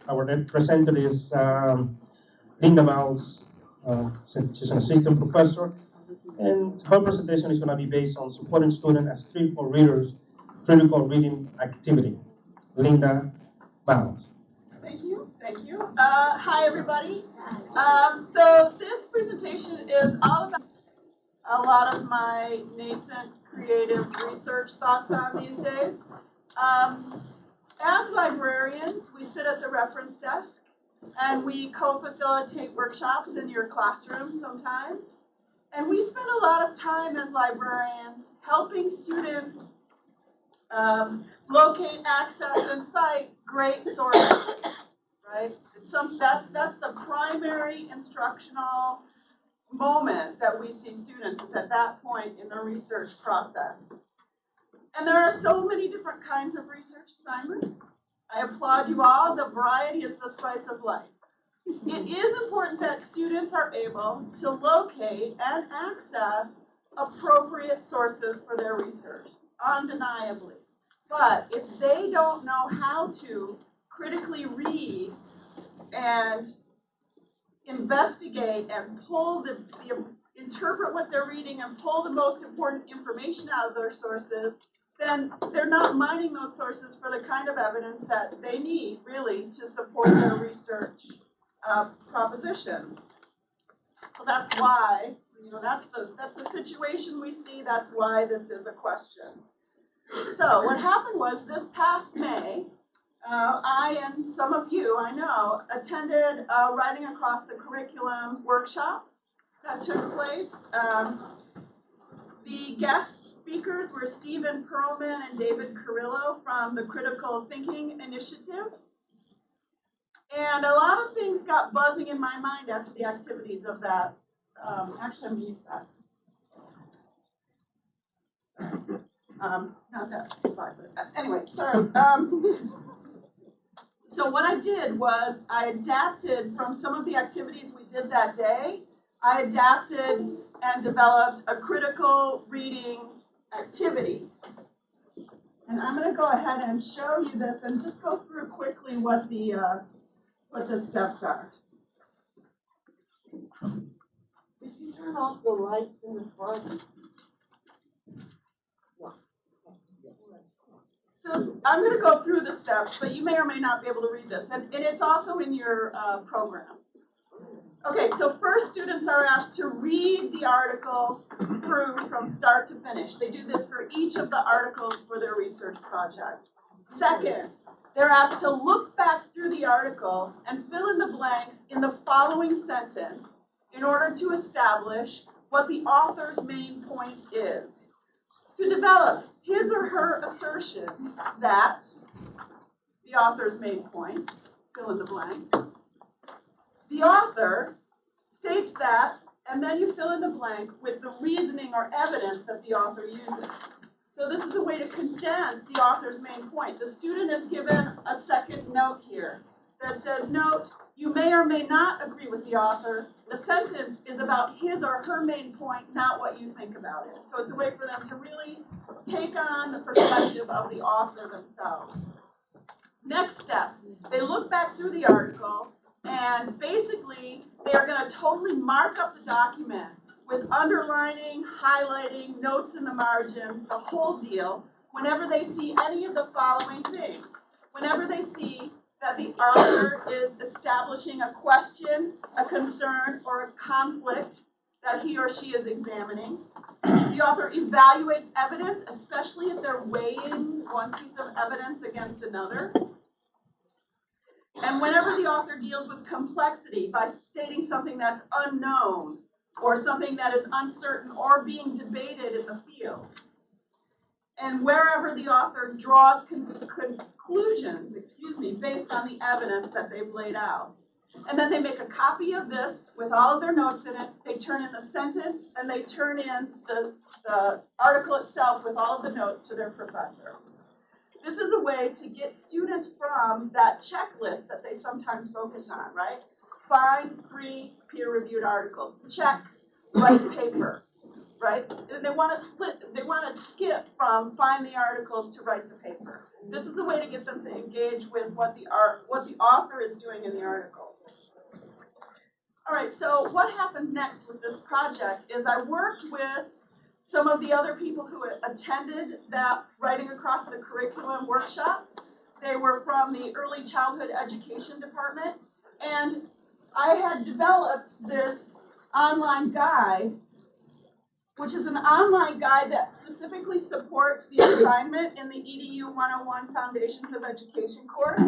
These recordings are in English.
our presenter is Linda Miles. She's an assistant professor, and her presentation is going to be based on supporting students as critical readers, critical reading activity. Linda Miles. Thank you. Thank you. Hi, everybody. So this presentation is all about a lot of my nascent creative research thoughts on these days. As librarians, we sit at the reference desk and we co-facilitate workshops in your classroom sometimes. And we spend a lot of time as librarians helping students locate, access, and cite great sources, right? That's the primary instructional moment that we see students. It's at that point in the research process. And there are so many different kinds of research assignments. I applaud you all. The variety is the spice of life. It is important that students are able to locate and access appropriate sources for their research, undeniably. But if they don't know how to critically read and investigate and pull interpret what they're reading and pull the most important information out of their sources, then they're not mining those sources for the kind of evidence that they need, really, to support their research propositions. So that's why, that's the situation we see. That's why this is a question. So what happened was this past May, I and some of you, I know, attended a Writing Across the Curriculum workshop that took place. The guest speakers were Stephen Perlman and David Carrillo from the Critical Thinking Initiative. And a lot of things got buzzing in my mind after the activities of that. Actually, I'm going to use that. Sorry. Not that slide, but anyway, sorry. So what I did was I adapted from some of the activities we did that day. I adapted and developed a critical reading activity. And I'm going to go ahead and show you this and just go through quickly what the steps are. If you turn off the lights in the front. So I'm going to go through the steps, but you may or may not be able to read this. And it's also in your program. Okay, so first students are asked to read the article through from start to finish. They do this for each of the articles for their research project. Second, they're asked to look back through the article and fill in the blanks in the following sentence in order to establish what the author's main point is. To develop his or her assertion that the author's main point, fill in the blank. The author states that, and then you fill in the blank with the reasoning or evidence that the author uses. So this is a way to condense the author's main point. The student is given a second note here that says, note, you may or may not agree with the author. The sentence is about his or her main point, not what you think about it. So it's a way for them to really take on the perspective of the author themselves. Next step, they look back through the article, and basically they are going to totally mark up the document with underlining, highlighting, notes in the margins, the whole deal, whenever they see any of the following things. Whenever they see that the author is establishing a question, a concern, or a conflict that he or she is examining. The author evaluates evidence, especially if they're weighing one piece of evidence against another. And whenever the author deals with complexity by stating something that's unknown or something that is uncertain or being debated in the field. And wherever the author draws conclusions, based on the evidence that they've laid out. And then they make a copy of this with all of their notes in it. They turn in the sentence, and they turn in the article itself with all of the notes to their professor. This is a way to get students from that checklist that they sometimes focus on, right? Find 3 peer-reviewed articles. Check, write paper. right? They want to skip from find the articles to write the paper. This is a way to get them to engage with what the author is doing in the article. All right, so what happened next with this project is I worked with some of the other people who attended that Writing Across the Curriculum workshop. They were from the Early Childhood Education Department, and I had developed this online guide, which is an online guide that specifically supports the assignment in the EDU 101 Foundations of Education course.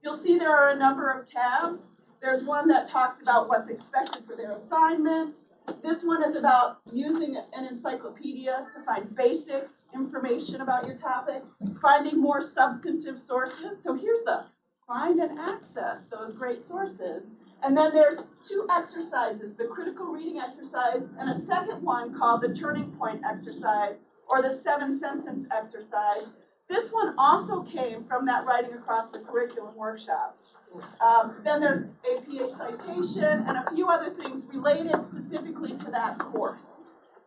You'll see there are a number of tabs. There's one that talks about what's expected for their assignment. This one is about using an encyclopedia to find basic information about your topic, finding more substantive sources. So here's the find and access those great sources. And then there's two exercises, the critical reading exercise and a second one called the turning point exercise or the 7-sentence exercise. This one also came from that Writing Across the Curriculum workshop. Then there's APA citation and a few other things related specifically to that course.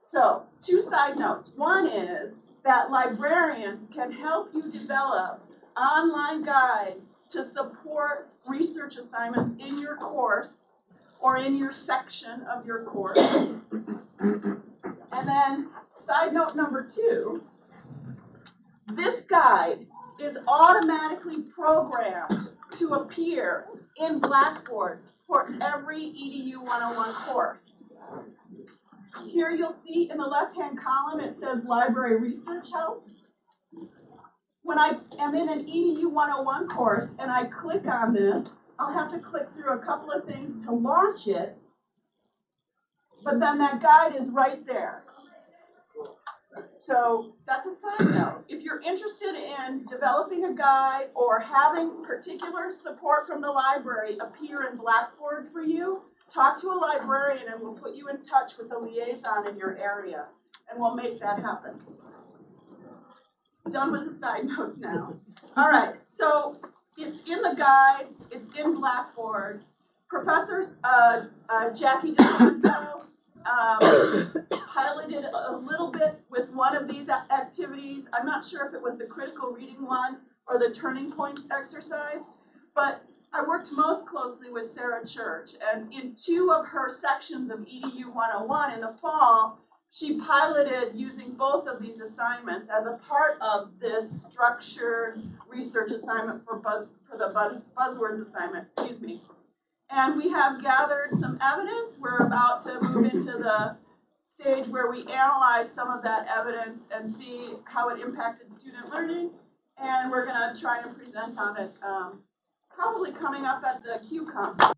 So, two side notes. One is that librarians can help you develop online guides to support research assignments in your course or in your section of your course. And then, side note number 2, this guide is automatically programmed to appear in Blackboard for every EDU 101 course. Here you'll see in the left-hand column it says Library Research Help. When I am in an EDU 101 course and I click on this, I'll have to click through a couple of things to launch it, but then that guide is right there. So that's a side note. If you're interested in developing a guide or having particular support from the library appear in Blackboard for you, talk to a librarian and we'll put you in touch with a liaison in your area and we'll make that happen. Done with the side notes now. All right, so it's in the guide, it's in Blackboard. Professors Jackie DeSanto piloted a little bit with one of these activities. I'm not sure if it was the critical reading one or the turning point exercise, but I worked most closely with Sarah Church, and in 2 of her sections of EDU 101 in the fall, she piloted using both of these assignments as a part of this structured research assignment for the buzzwords assignment, excuse me. And we have gathered some evidence. We're about to move into the stage where we analyze some of that evidence and see how it impacted student learning. And we're going to try and present on it probably coming up at the Q conference.